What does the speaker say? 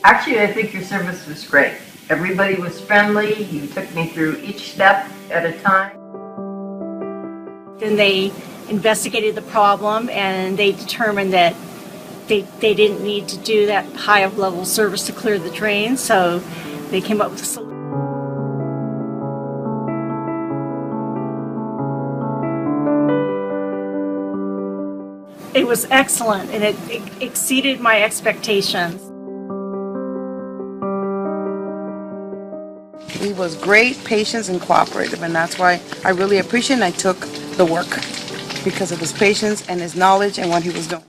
Actually, I think your service was great. Everybody was friendly. You took me through each step at a time. Then they investigated the problem and they determined that they didn't need to do that high of level service to clear the drain, so they came up with a solution. It was excellent and it exceeded my expectations. He was great, patient, and cooperative, and that's why I really appreciate and I took the work because of his patience and his knowledge and what he was doing.